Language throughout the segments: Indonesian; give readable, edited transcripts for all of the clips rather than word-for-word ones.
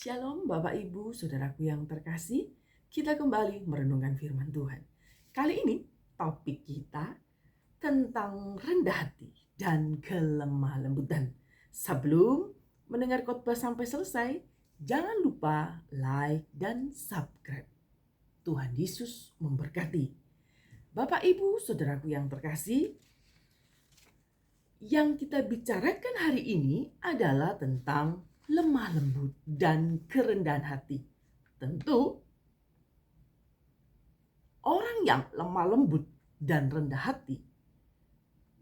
Shalom Bapak Ibu Saudaraku yang terkasih, kita kembali merenungkan firman Tuhan. Kali ini topik kita tentang rendah hati dan kelemah lembutan. Sebelum mendengar khotbah sampai selesai, jangan lupa like dan subscribe. Tuhan Yesus memberkati. Bapak Ibu Saudaraku yang terkasih, yang kita bicarakan hari ini adalah tentang lemah lembut dan kerendahan hati. Tentu orang yang lemah lembut dan rendah hati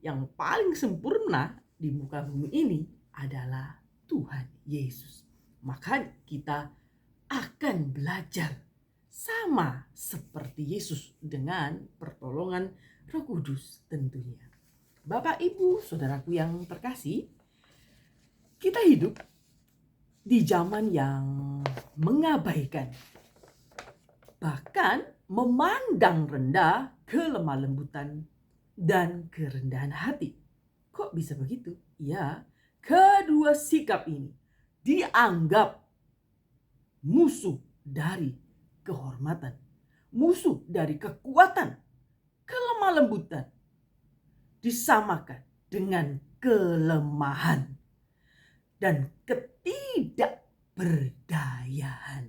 yang paling sempurna di muka bumi ini adalah Tuhan Yesus. Maka kita akan belajar sama seperti Yesus dengan pertolongan Roh Kudus tentunya. Bapak, Ibu, Saudaraku yang terkasih, kita hidup di zaman yang mengabaikan, bahkan memandang rendah kelemah lembutan dan kerendahan hati. Kok bisa begitu? Ya, kedua sikap ini dianggap musuh dari kehormatan, musuh dari kekuatan. Kelemah lembutan disamakan dengan kelemahan dan ketidakberdayaan.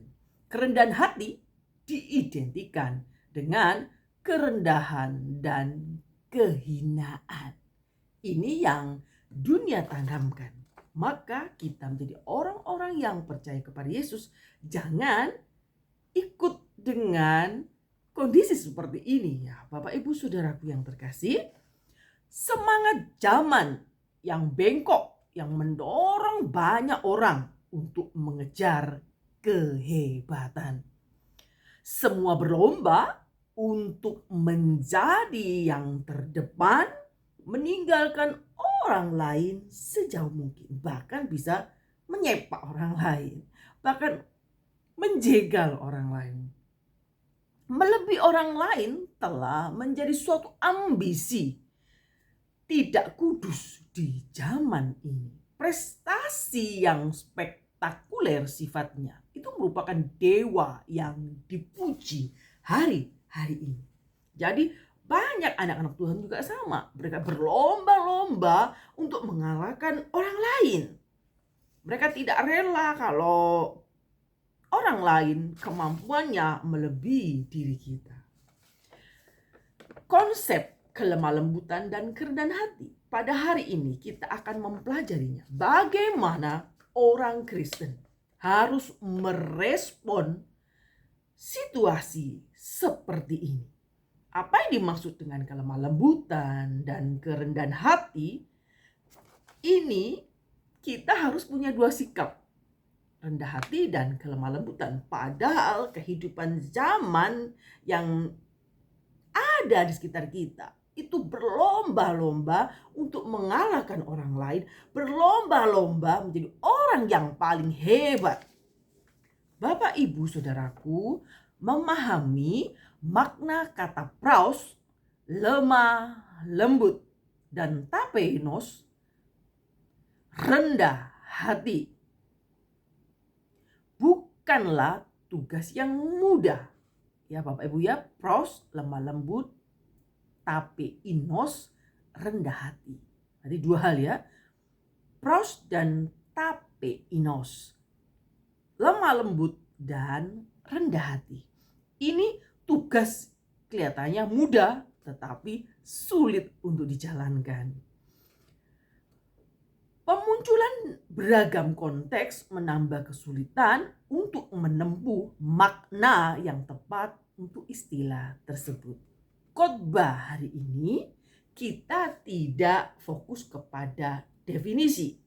Kerendahan hati diidentikan dengan kerendahan dan kehinaan. Ini yang dunia tanamkan. Maka kita menjadi orang-orang yang percaya kepada Yesus, jangan ikut dengan kondisi seperti ini ya. Bapak Ibu Saudaraku yang terkasih, semangat zaman yang bengkok yang mendorong banyak orang untuk mengejar kehebatan. Semua berlomba untuk menjadi yang terdepan, meninggalkan orang lain sejauh mungkin, bahkan bisa menyepak orang lain, bahkan menjegal orang lain. Melebihi orang lain telah menjadi suatu ambisi tidak kudus di zaman ini. Prestasi yang spektakuler sifatnya itu merupakan dewa yang dipuji hari-hari ini. Jadi banyak anak-anak Tuhan juga sama. Mereka berlomba-lomba untuk mengalahkan orang lain. Mereka tidak rela kalau orang lain kemampuannya melebihi diri kita. Konsep kelemah lembutan dan kerendahan hati. Pada hari ini kita akan mempelajarinya. Bagaimana orang Kristen harus merespon situasi seperti ini. Apa yang dimaksud dengan kelemah lembutan dan kerendahan hati? Ini kita harus punya dua sikap. Rendah hati dan kelemah lembutan. Padahal kehidupan zaman yang ada di sekitar kita itu berlomba-lomba untuk mengalahkan orang lain, berlomba-lomba menjadi orang yang paling hebat. Bapak, Ibu, Saudaraku, memahami makna kata praus, lemah, lembut, dan tapeinos, rendah hati, bukanlah tugas yang mudah. Ya Bapak Ibu ya, praus, lemah lembut, tapeinos, rendah hati. Jadi dua hal ya. Praus dan tapeinos. Lemah lembut dan rendah hati. Ini tugas kelihatannya mudah tetapi sulit untuk dijalankan. Pemunculan beragam konteks menambah kesulitan untuk menempuh makna yang tepat untuk istilah tersebut. Khotbah hari ini kita tidak fokus kepada definisi.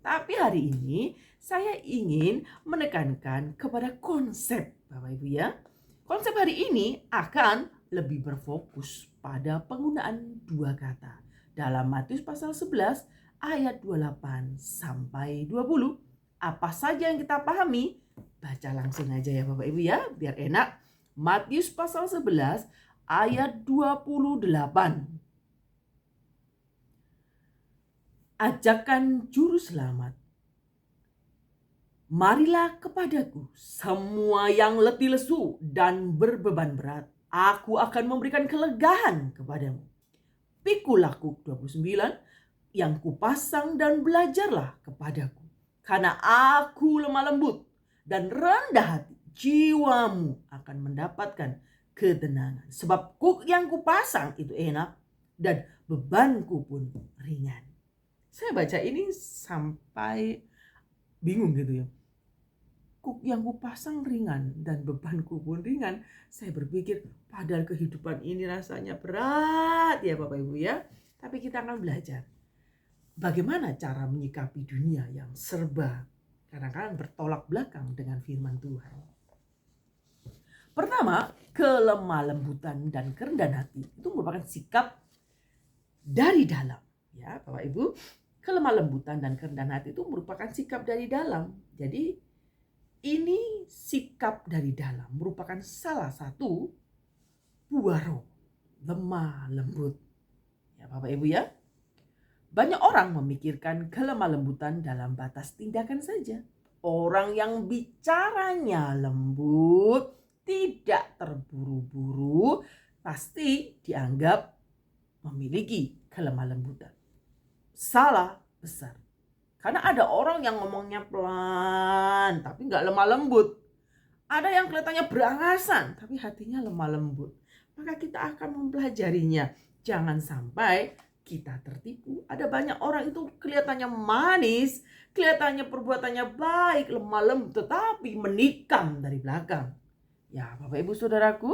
Tapi hari ini saya ingin menekankan kepada konsep, Bapak Ibu ya. Konsep hari ini akan lebih berfokus pada penggunaan dua kata. Dalam Matius pasal 11 ayat 28 sampai 20. Apa saja yang kita pahami? Baca langsung aja ya Bapak Ibu ya, biar enak. Matius pasal 11 ayat 28. Ajakan juru selamat. Marilah kepadaku semua yang letih lesu dan berbeban berat. Aku akan memberikan kelegaan kepadamu. Pikul Yakub 29, yang kupasang dan belajarlah kepadaku. Karena aku lemah lembut dan rendah hati, jiwamu akan mendapatkan ketenangan. Sebab kuk yang kupasang itu enak dan bebanku pun ringan. Saya baca ini sampai bingung gitu ya. Kuk yang kupasang ringan dan bebanku pun ringan. Saya berpikir padahal kehidupan ini rasanya berat ya Bapak Ibu ya. Tapi kita akan belajar bagaimana cara menyikapi dunia yang serba kadang-kadang bertolak belakang dengan firman Tuhan. Pertama, kelemah lembutan dan kerendahan hati itu merupakan sikap dari dalam. Ya Bapak Ibu, kelemah lembutan dan kerendahan hati itu merupakan sikap dari dalam. Jadi ini sikap dari dalam merupakan salah satu buah roh, lemah lembut. Ya Bapak Ibu ya. Banyak orang memikirkan kelemah lembutan dalam batas tindakan saja. Orang yang bicaranya lembut, tidak terburu-buru, pasti dianggap memiliki kelemah lembutan. Salah besar. Karena ada orang yang ngomongnya pelan tapi gak lemah lembut. Ada yang kelihatannya berangasan tapi hatinya lemah lembut. Maka kita akan mempelajarinya. Jangan sampai kita tertipu. Ada banyak orang itu kelihatannya manis, kelihatannya perbuatannya baik, lemah lembut, tetapi menikam dari belakang. Ya Bapak Ibu Saudaraku,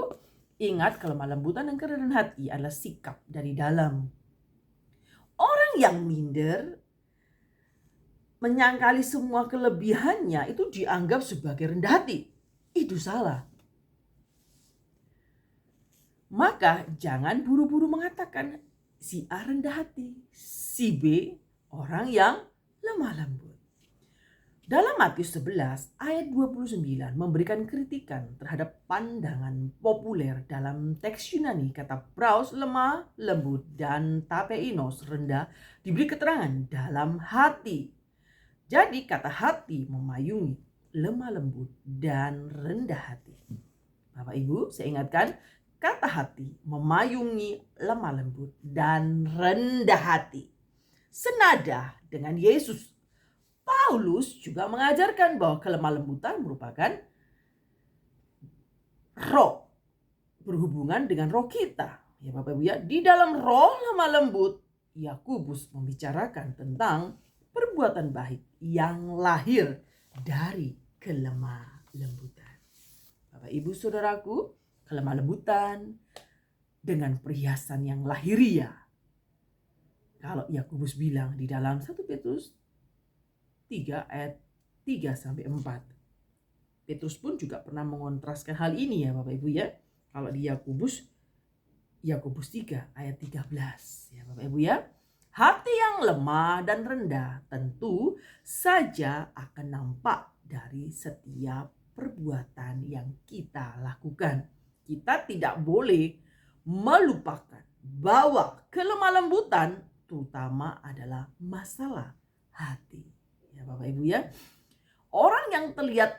ingat kelemah lembutan dan kerendahan hati adalah sikap dari dalam. Orang yang minder, menyangkali semua kelebihannya itu dianggap sebagai rendah hati. Itu salah. Maka jangan buru-buru mengatakan si A rendah hati, si B orang yang lemah lembut. Dalam Matius 11 ayat 29 memberikan kritikan terhadap pandangan populer dalam teks Yunani. Kata praus lemah lembut dan tapeinos rendah diberi keterangan dalam hati. Jadi kata hati memayungi lemah lembut dan rendah hati. Bapak Ibu, saya ingatkan, kata hati memayungi lemah lembut dan rendah hati. Senada dengan Yesus, Paulus juga mengajarkan bahwa kelemah lembutan merupakan roh, berhubungan dengan roh kita. Ya Bapak Ibu ya, di dalam roh lemah lembut, Yakobus membicarakan tentang perbuatan baik yang lahir dari kelemah lembutan. Bapak Ibu Saudaraku, kelemah lembutan dengan perhiasan yang lahiriah. Kalau Yakobus bilang di dalam 1 Petrus 3 ayat 3 sampai 4. Petrus pun juga pernah mengontraskan hal ini ya Bapak Ibu ya. Kalau di Yakobus 3 ayat 13 ya Bapak Ibu ya. Hati yang lemah dan rendah tentu saja akan nampak dari setiap perbuatan yang kita lakukan. Kita tidak boleh melupakan bahwa kelemah lembutan terutama adalah masalah hati. Ya Bapak Ibu ya. Orang yang terlihat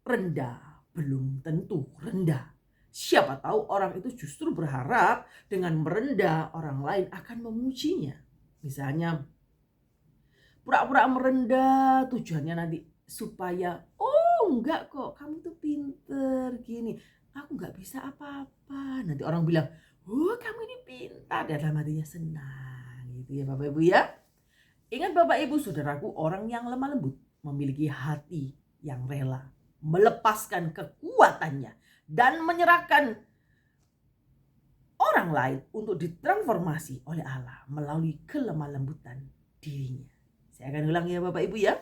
rendah belum tentu rendah. Siapa tahu orang itu justru berharap dengan merendah orang lain akan memujinya. Misalnya pura-pura merendah tujuannya nanti supaya enggak kok kamu tuh pinter gini, aku gak bisa apa-apa. Nanti orang bilang kamu ini pintar, dalam hatinya senang gitu ya Bapak Ibu ya. Ingat Bapak Ibu Saudaraku, orang yang lemah lembut memiliki hati yang rela melepaskan kekuatannya dan menyerahkan orang lain untuk ditransformasi oleh Allah melalui kelemah lembutan dirinya. Saya akan ulang ya Bapak Ibu ya.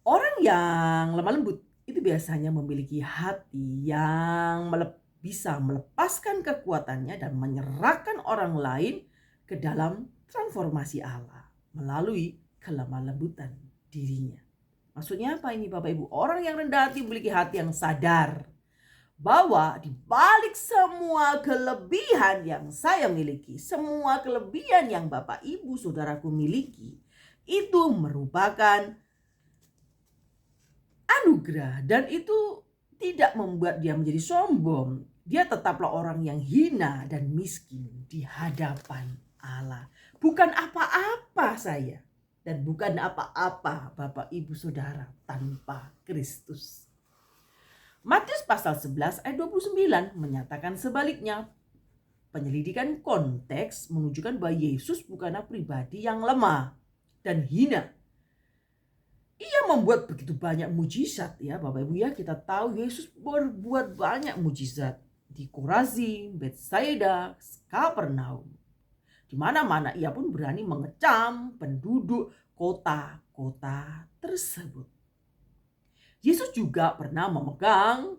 Orang yang lemah lembut itu biasanya memiliki hati yang bisa melepaskan kekuatannya dan menyerahkan orang lain ke dalam transformasi Allah melalui kelemah lembutan dirinya. Maksudnya apa ini Bapak Ibu? Orang yang rendah hati memiliki hati yang sadar bahwa di balik semua kelebihan yang saya miliki, semua kelebihan yang Bapak Ibu Saudaraku miliki, itu merupakan anugerah, dan itu tidak membuat dia menjadi sombong. Dia tetaplah orang yang hina dan miskin di hadapan Allah. Bukan apa-apa saya, dan bukan apa-apa Bapak Ibu Saudara tanpa Kristus. Matius pasal 11 ayat 29 menyatakan sebaliknya. Penyelidikan konteks menunjukkan bahwa Yesus bukanlah pribadi yang lemah dan hina. Ia membuat begitu banyak mujizat ya Bapak Ibu ya. Kita tahu Yesus berbuat banyak mujizat di Korazim, Betsaida, Kapernaum. Di mana-mana ia pun berani mengecam penduduk kota-kota tersebut. Yesus juga pernah memegang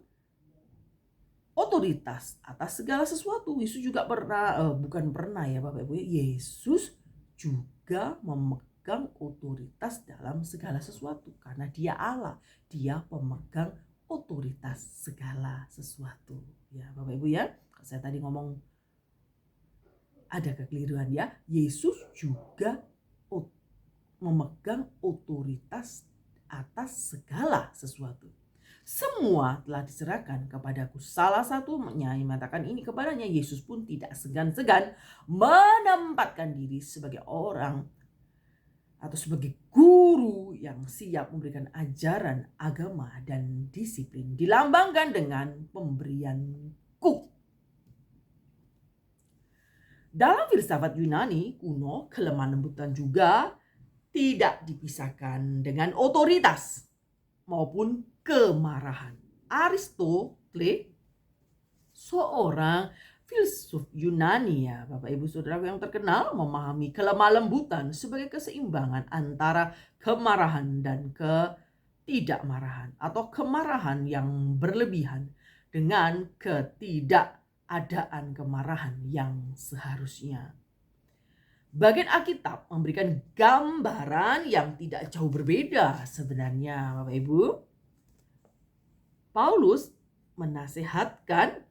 otoritas atas segala sesuatu. Yesus juga bukan pernah ya Bapak Ibu. Yesus juga memegang otoritas dalam segala sesuatu. Karena dia Allah. Dia pemegang otoritas segala sesuatu. Ya Bapak Ibu ya. Saya tadi ngomong ada kekeliruan ya. Yesus juga memegang otoritas atas segala sesuatu. Semua telah diserahkan kepadaku. Salah satu penyanyi mengatakan ini kepadanya. Yesus pun tidak segan-segan menempatkan diri sebagai orang atau sebagai guru yang siap memberikan ajaran agama dan disiplin. Dilambangkan dengan pemberian kuk. Dalam filsafat Yunani kuno, kelemah lembutan juga tidak dipisahkan dengan otoritas maupun kemarahan. Aristoteles, seorang filsuf Yunani ya Bapak Ibu Saudara yang terkenal, memahami kelemah lembutan sebagai keseimbangan antara kemarahan dan ketidakmarahan, atau kemarahan yang berlebihan dengan ketidakadaan kemarahan yang seharusnya. Bagian Alkitab memberikan gambaran yang tidak jauh berbeda sebenarnya Bapak Ibu. Paulus menasihatkan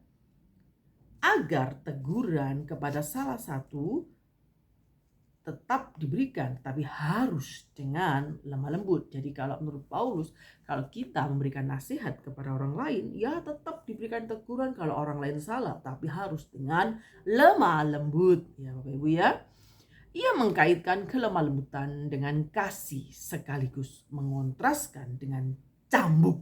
agar teguran kepada salah satu tetap diberikan, tapi harus dengan lemah lembut. Jadi kalau menurut Paulus, kalau kita memberikan nasihat kepada orang lain, ya tetap diberikan teguran kalau orang lain salah, tapi harus dengan lemah lembut ya Bapak Ibu ya. Ia mengkaitkan kelemah lembutan dengan kasih sekaligus mengontraskan dengan cambuk.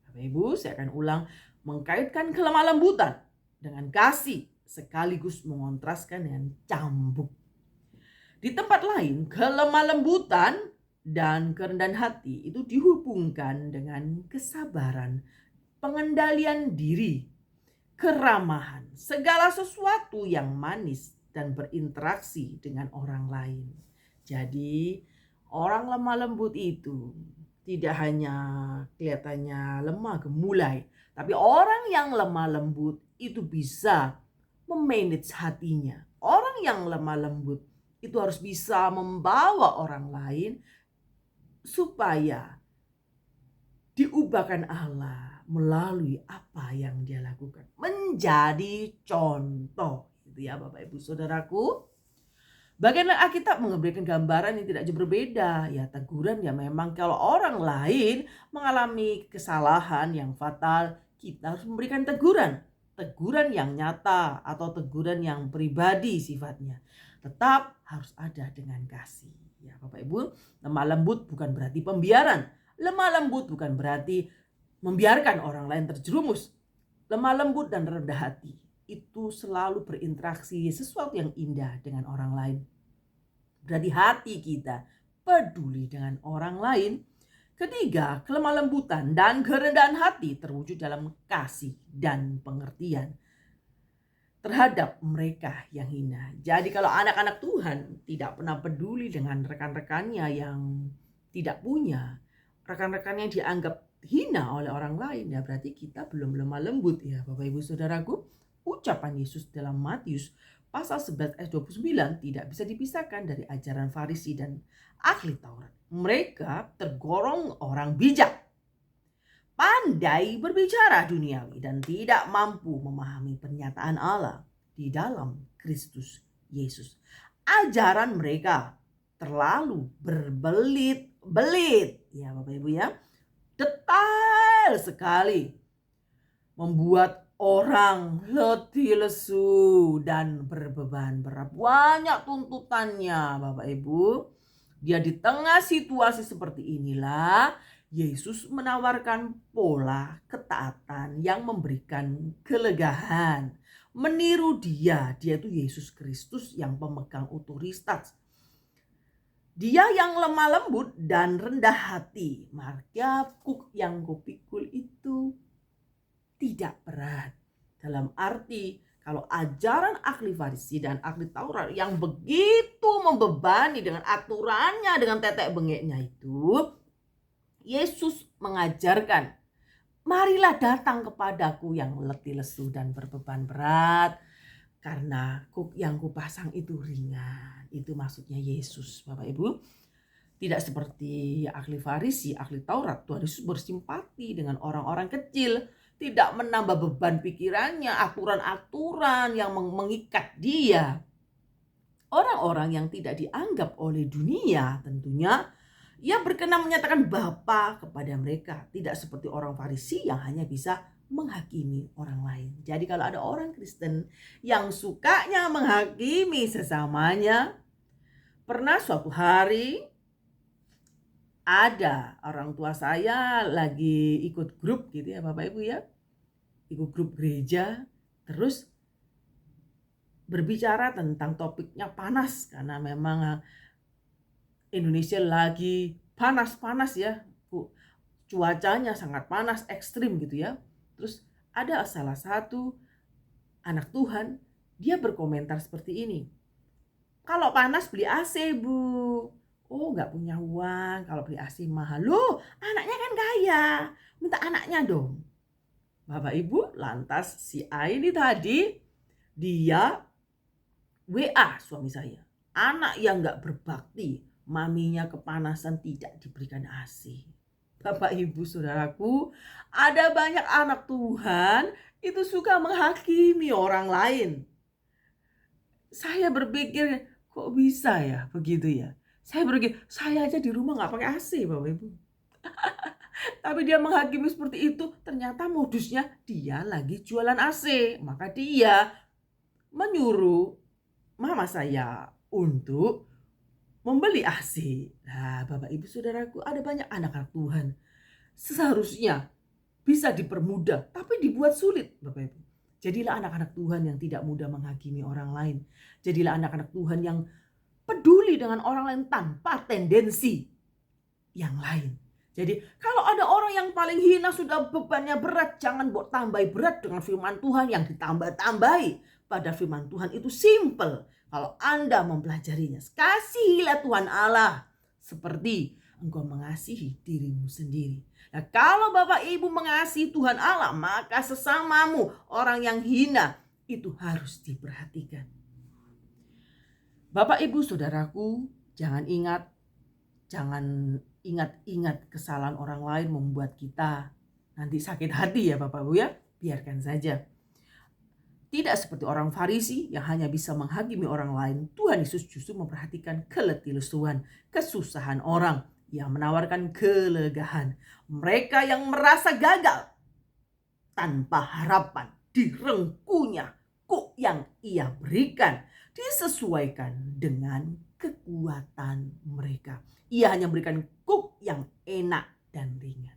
Bapak Ibu, saya akan ulang, mengkaitkan kelemah lembutan dengan kasih sekaligus mengontraskan dengan cambuk. Di tempat lain, kelemah lembutan dan kerendahan hati itu dihubungkan dengan kesabaran, pengendalian diri, keramahan, segala sesuatu yang manis dan berinteraksi dengan orang lain. Jadi orang lemah lembut itu tidak hanya kelihatannya lemah gemulai, tapi orang yang lemah lembut itu bisa memanage hatinya. Orang yang lemah lembut itu harus bisa membawa orang lain supaya diubahkan Allah melalui apa yang dia lakukan. Menjadi contoh. Ya Bapak Ibu Saudaraku, bagian Alkitab memberikan gambaran yang tidak jauh berbeda. Ya teguran ya memang kalau orang lain mengalami kesalahan yang fatal, kita harus memberikan teguran. Teguran yang nyata atau teguran yang pribadi sifatnya. Tetap harus ada dengan kasih. Ya Bapak Ibu, lemah lembut bukan berarti pembiaran. Lemah lembut bukan berarti membiarkan orang lain terjerumus. Lemah lembut dan rendah hati itu selalu berinteraksi sesuatu yang indah dengan orang lain. Berarti hati kita peduli dengan orang lain. Ketiga, kelemah lembutan dan kerendahan hati terwujud dalam kasih dan pengertian terhadap mereka yang hina. Jadi kalau anak-anak Tuhan tidak pernah peduli dengan rekan-rekannya yang tidak punya, rekan-rekannya dianggap hina oleh orang lain, ya berarti kita belum lemah lembut ya Bapak Ibu Saudaraku. Ucapan Yesus dalam Matius pasal 11 ayat 29 tidak bisa dipisahkan dari ajaran Farisi dan ahli Taurat. Mereka tergolong orang bijak, pandai berbicara duniawi, dan tidak mampu memahami pernyataan Allah di dalam Kristus Yesus. Ajaran mereka terlalu berbelit-belit ya Bapak Ibu ya. detail sekali, membuat orang letih lesu dan berbeban berat. Banyak tuntutannya Bapak Ibu. Dia di tengah situasi seperti inilah Yesus menawarkan pola ketaatan yang memberikan kelegaan. Meniru dia itu Yesus Kristus yang pemegang otoritas. Dia yang lemah lembut dan rendah hati. Maka kuk yang kupikul itu tidak berat. Dalam arti kalau ajaran ahli Farisi dan ahli Taurat yang begitu membebani dengan aturannya, dengan tetek bengeknya itu, Yesus mengajarkan, marilah datang kepadaku yang letih lesu dan berbeban berat, karena kuk yang kupasang itu ringan. Itu maksudnya Yesus, Bapak Ibu. Tidak seperti ahli Farisi, ahli Taurat. Tuhan Yesus bersimpati dengan orang-orang kecil, tidak menambah beban pikirannya, aturan-aturan yang mengikat dia. Orang-orang yang tidak dianggap oleh dunia tentunya, ia berkenan menyatakan Bapa kepada mereka. Tidak seperti orang Farisi yang hanya bisa menghakimi orang lain. Jadi kalau ada orang Kristen yang sukanya menghakimi sesamanya, pernah suatu hari ada orang tua saya lagi ikut grup gitu ya Bapak Ibu ya. Ikut grup gereja, terus berbicara tentang topiknya panas karena memang Indonesia lagi panas-panas ya. Cuacanya sangat panas, ekstrim gitu ya. Terus ada salah satu anak Tuhan, dia berkomentar seperti ini. Kalau panas beli AC Bu. Oh gak punya uang, kalau beli AC mahal. Loh anaknya kan kaya, minta anaknya dong. Bapak Ibu, lantas si A ini tadi dia WA suami saya. Anak yang gak berbakti, maminya kepanasan tidak diberikan AC. Bapak Ibu Saudaraku, ada banyak anak Tuhan itu suka menghakimi orang lain. Saya berpikir kok bisa ya begitu ya. Saya berpikir saya aja di rumah gak pakai AC Bapak Ibu. Tapi dia menghakimi seperti itu, ternyata modusnya dia lagi jualan AC. Maka dia menyuruh mama saya untuk membeli AC. Nah, Bapak Ibu Saudaraku, ada banyak anak-anak Tuhan. Seharusnya bisa dipermudah, tapi dibuat sulit, Bapak Ibu. Jadilah anak-anak Tuhan yang tidak mudah menghakimi orang lain. Jadilah anak-anak Tuhan yang peduli dengan orang lain tanpa tendensi yang lain. Jadi kalau ada orang yang paling hina sudah bebannya berat, jangan buat tambah berat dengan firman Tuhan yang ditambah-tambahi. Pada firman Tuhan itu simple. Kalau Anda mempelajarinya, kasihilah Tuhan Allah seperti engkau mengasihi dirimu sendiri. Nah, kalau Bapak Ibu mengasihi Tuhan Allah, maka sesamamu orang yang hina itu harus diperhatikan. Bapak Ibu Saudaraku, jangan ingat kesalahan orang lain membuat kita nanti sakit hati ya Bapak Ibu ya. Biarkan saja. Tidak seperti orang Farisi yang hanya bisa menghakimi orang lain. Tuhan Yesus justru memperhatikan keletih lesuan, kesusahan orang yang menawarkan kelegaan. Mereka yang merasa gagal tanpa harapan, direngkuhnya kuk yang ia berikan disesuaikan dengan kekuatan mereka. Ia hanya memberikan kuk yang enak dan ringan.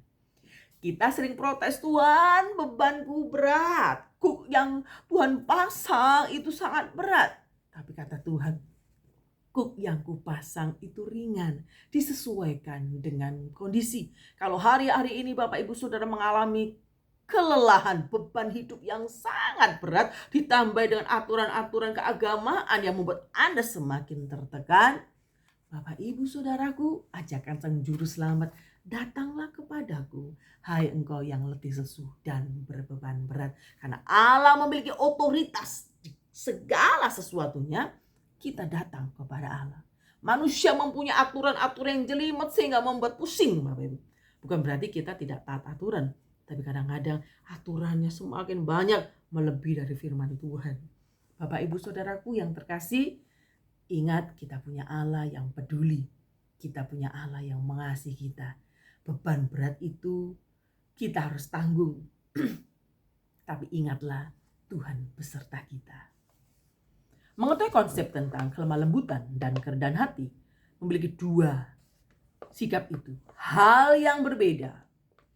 Kita sering protes, Tuhan bebanku berat. Kuk yang Tuhan pasang itu sangat berat. Tapi kata Tuhan, kuk yang kupasang itu ringan, disesuaikan dengan kondisi. Kalau hari-hari ini Bapak Ibu Saudara mengalami kelelahan, beban hidup yang sangat berat, ditambah dengan aturan-aturan keagamaan yang membuat Anda semakin tertekan, Bapak Ibu Saudaraku, ajakan Sang Juru Selamat, datanglah kepadaku, hai engkau yang letih lesu dan berbeban berat. Karena Allah memiliki otoritas di segala sesuatunya, kita datang kepada Allah. Manusia mempunyai aturan-aturan yang jelimet sehingga membuat pusing Bapak Ibu. Bukan berarti kita tidak taat aturan, tapi kadang-kadang aturannya semakin banyak melebihi dari firman Tuhan. Bapak Ibu Saudaraku yang terkasih, ingat kita punya Allah yang peduli. Kita punya Allah yang mengasihi kita. Beban berat itu kita harus tanggung. Tapi ingatlah, Tuhan beserta kita. Mengetahui konsep tentang kelemah lembutan dan kerendahan hati memiliki dua sikap itu. Hal yang berbeda.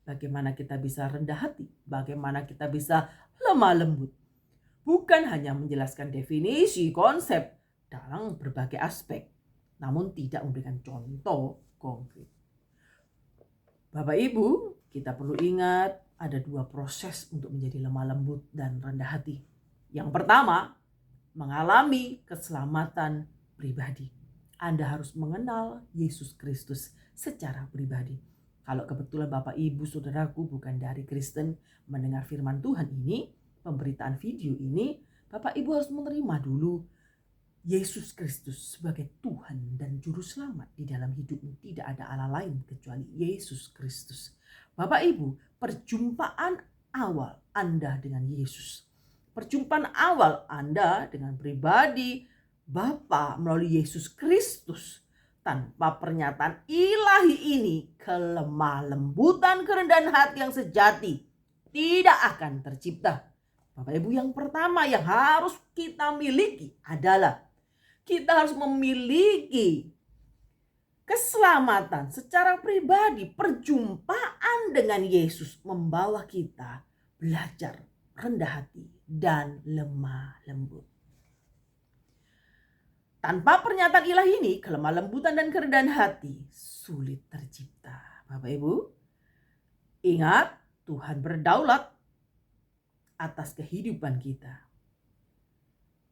Bagaimana kita bisa rendah hati, bagaimana kita bisa lemah lembut. Bukan hanya menjelaskan definisi konsep dalam berbagai aspek, namun tidak memberikan contoh konkret. Bapak Ibu, kita perlu ingat ada dua proses untuk menjadi lemah lembut dan rendah hati. Yang pertama, mengalami keselamatan pribadi. Anda harus mengenal Yesus Kristus secara pribadi. Kalau kebetulan Bapak Ibu Saudaraku bukan dari Kristen, mendengar firman Tuhan ini, pemberitaan video ini, Bapak Ibu harus menerima dulu Yesus Kristus sebagai Tuhan dan Juru Selamat di dalam hidupmu. Tidak ada Allah lain kecuali Yesus Kristus. Bapak Ibu, perjumpaan awal Anda dengan Yesus, perjumpaan awal Anda dengan pribadi Bapa melalui Yesus Kristus, tanpa pernyataan ilahi ini, kelemah lembutan kerendahan hati yang sejati tidak akan tercipta. Bapak Ibu, yang pertama yang harus kita miliki adalah kita harus memiliki keselamatan secara pribadi. Perjumpaan dengan Yesus membawa kita belajar rendah hati dan lemah lembut. Tanpa pernyataan ilahi ini, kelemah lembutan dan kerendahan hati sulit tercipta. Bapak Ibu, ingat Tuhan berdaulat atas kehidupan kita.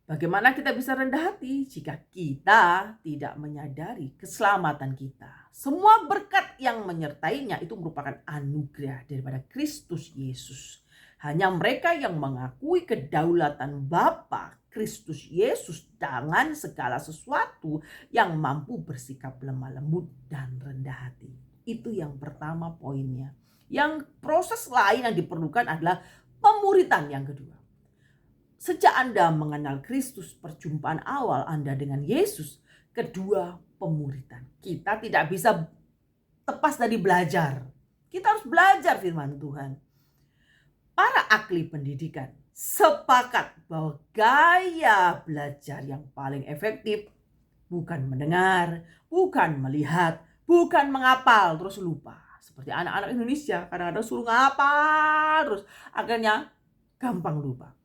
Bagaimana kita bisa rendah hati jika kita tidak menyadari keselamatan kita? Semua berkat yang menyertainya itu merupakan anugerah daripada Kristus Yesus. Hanya mereka yang mengakui kedaulatan Bapa Kristus Yesus dengan segala sesuatu yang mampu bersikap lemah lembut dan rendah hati. Itu yang pertama poinnya. Yang proses lain yang diperlukan adalah pemuritan yang kedua. Sejak Anda mengenal Kristus, perjumpaan awal Anda dengan Yesus, kedua pemuritan. Kita tidak bisa lepas dari belajar. Kita harus belajar firman Tuhan. Para ahli pendidikan sepakat bahwa gaya belajar yang paling efektif bukan mendengar, bukan melihat, bukan menghafal terus lupa. Seperti anak-anak Indonesia kadang-kadang suruh ngapal terus akhirnya gampang lupa.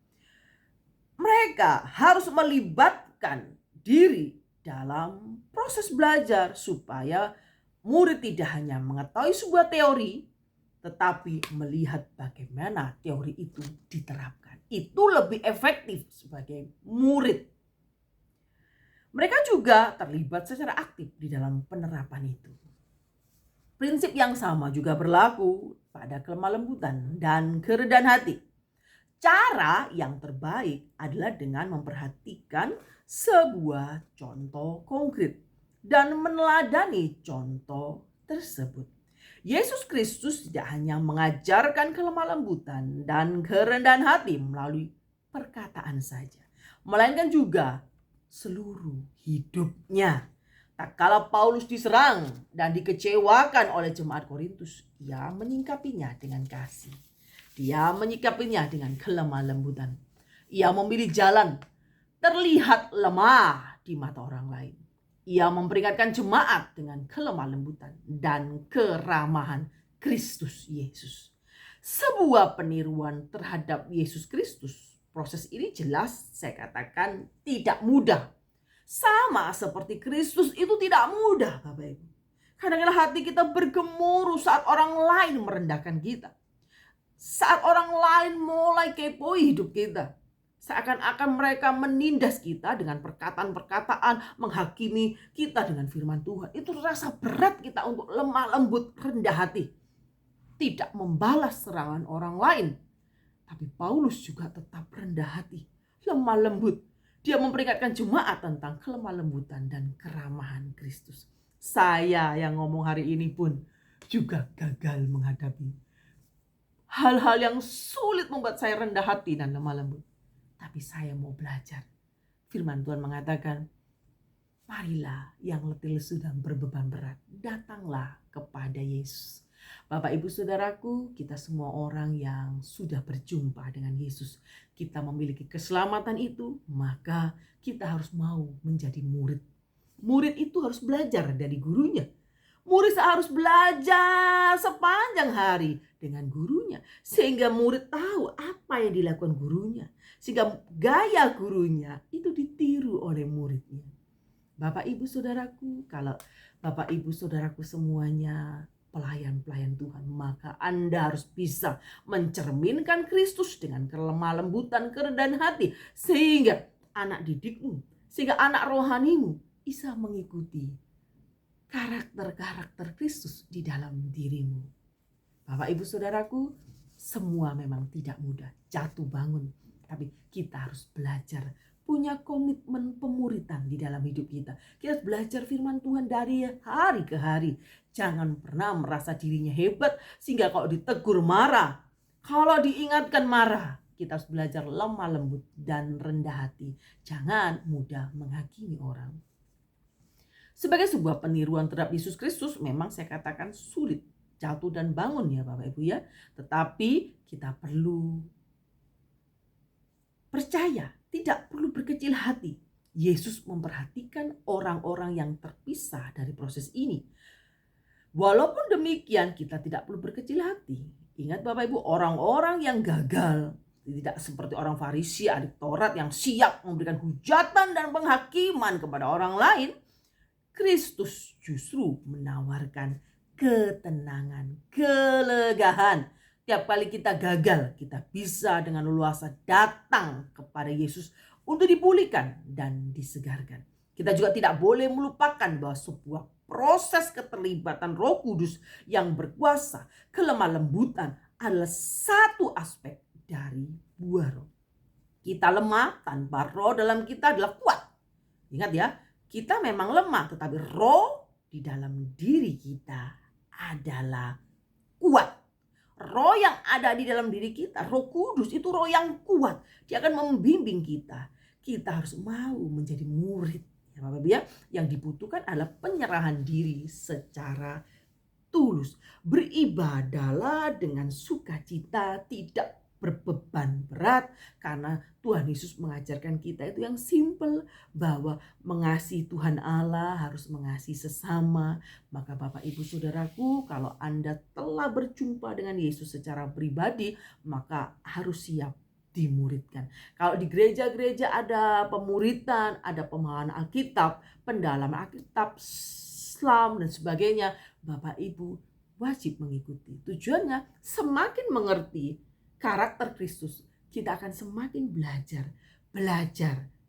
Mereka harus melibatkan diri dalam proses belajar supaya murid tidak hanya mengetahui sebuah teori, tetapi melihat bagaimana teori itu diterapkan. Itu lebih efektif sebagai murid. Mereka juga terlibat secara aktif di dalam penerapan itu. Prinsip yang sama juga berlaku pada kelemah lembutan dan kerendahan hati. Cara yang terbaik adalah dengan memperhatikan sebuah contoh konkret dan meneladani contoh tersebut. Yesus Kristus tidak hanya mengajarkan kelemah lembutan dan kerendahan hati melalui perkataan saja, melainkan juga seluruh hidupnya. Tak kala Paulus diserang dan dikecewakan oleh jemaat Korintus, ia menyingkapinya dengan kasih. Dia menyikapinya dengan kelemah lembutan. Ia memilih jalan terlihat lemah di mata orang lain. Ia memperingatkan jemaat dengan kelemah lembutan dan keramahan Kristus Yesus. Sebuah peniruan terhadap Yesus Kristus. Proses ini jelas saya katakan tidak mudah. Sama seperti Kristus itu tidak mudah, Bapak Ibu. Kadang-kadang hati kita bergemuruh saat orang lain merendahkan kita. Saat orang lain mulai kepoi hidup kita. Seakan-akan mereka menindas kita dengan perkataan-perkataan, menghakimi kita dengan firman Tuhan. Itu rasa berat kita untuk lemah lembut, rendah hati. Tidak membalas serangan orang lain. Tapi Paulus juga tetap rendah hati, lemah lembut. Dia memperingatkan jemaat tentang kelemah lembutan dan keramahan Kristus. Saya yang ngomong hari ini pun juga gagal menghadapi hal-hal yang sulit membuat saya rendah hati dan lemah lembut. Tapi saya mau belajar. Firman Tuhan mengatakan, marilah yang letih lesu dan berbeban berat, datanglah kepada Yesus. Bapak Ibu Saudaraku, kita semua orang yang sudah berjumpa dengan Yesus, kita memiliki keselamatan itu, maka kita harus mau menjadi murid. Murid itu harus belajar dari gurunya. Murid harus belajar sepanjang hari dengan gurunya, sehingga murid tahu apa yang dilakukan gurunya, sehingga gaya gurunya itu ditiru oleh muridnya. Bapak Ibu Saudaraku, kalau Bapak Ibu Saudaraku semuanya pelayan-pelayan Tuhan, maka Anda harus bisa mencerminkan Kristus dengan kelemah lembutan, kerendahan hati, sehingga anak didikmu, sehingga anak rohanimu bisa mengikuti karakter-karakter Kristus di dalam dirimu. Bapak Ibu Saudaraku, semua memang tidak mudah, jatuh bangun, tapi kita harus belajar, punya komitmen pemuritan di dalam hidup kita. Kita harus belajar firman Tuhan dari hari ke hari. Jangan pernah merasa dirinya hebat sehingga kalau ditegur marah, kalau diingatkan marah. Kita harus belajar lemah lembut dan rendah hati. Jangan mudah menghakimi orang. Sebagai sebuah peniruan terhadap Yesus Kristus, memang saya katakan sulit jatuh dan bangun ya Bapak Ibu ya. Tetapi kita perlu percaya, tidak perlu berkecil hati. Yesus memperhatikan orang-orang yang terpisah dari proses ini. Walaupun demikian kita tidak perlu berkecil hati. Ingat Bapak Ibu, orang-orang yang gagal tidak seperti orang Farisi, ahli Taurat yang siap memberikan hujatan dan penghakiman kepada orang lain. Kristus justru menawarkan ketenangan, kelegaan. Tiap kali kita gagal, kita bisa dengan leluasa datang kepada Yesus untuk dipulihkan dan disegarkan. Kita juga tidak boleh melupakan bahwa sebuah proses keterlibatan Roh Kudus yang berkuasa, kelemah lembutan adalah satu aspek dari buah roh. Kita lemah tanpa roh dalam kita adalah kuat. Ingat ya, kita memang lemah, tetapi roh di dalam diri kita adalah kuat. Roh yang ada di dalam diri kita, Roh Kudus itu roh yang kuat. Dia akan membimbing kita. Kita harus mau menjadi murid. Ya Bapak Ibu ya, yang dibutuhkan adalah penyerahan diri secara tulus. Beribadahlah dengan sukacita, tidak berbeban berat, karena Tuhan Yesus mengajarkan kita itu yang simple, bahwa mengasihi Tuhan Allah harus mengasihi sesama. Maka Bapak Ibu Saudaraku, kalau Anda telah berjumpa dengan Yesus secara pribadi, maka harus siap dimuridkan. Kalau di gereja-gereja ada pemuritan, ada pemahaman Alkitab, pendalaman Alkitab, Islam dan sebagainya, Bapak Ibu wajib mengikuti. Tujuannya semakin mengerti karakter Kristus, kita akan semakin belajar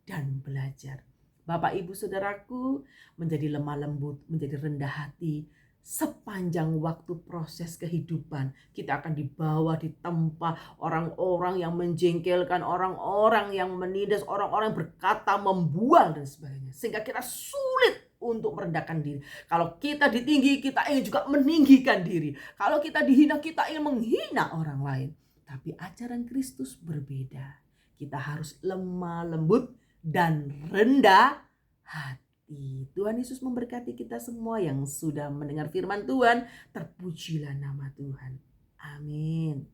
dan belajar. Bapak Ibu Saudaraku, menjadi lemah lembut, menjadi rendah hati. Sepanjang waktu proses kehidupan, kita akan dibawa, ditempa orang-orang yang menjengkelkan, orang-orang yang menindas, orang-orang yang berkata membual dan sebagainya. Sehingga kita sulit untuk merendahkan diri. Kalau kita ditinggi, kita ingin juga meninggikan diri. Kalau kita dihina, kita ingin menghina orang lain. Tapi ajaran Kristus berbeda. Kita harus lemah lembut dan rendah hati. Tuhan Yesus memberkati kita semua yang sudah mendengar firman Tuhan. Terpujilah nama Tuhan. Amin.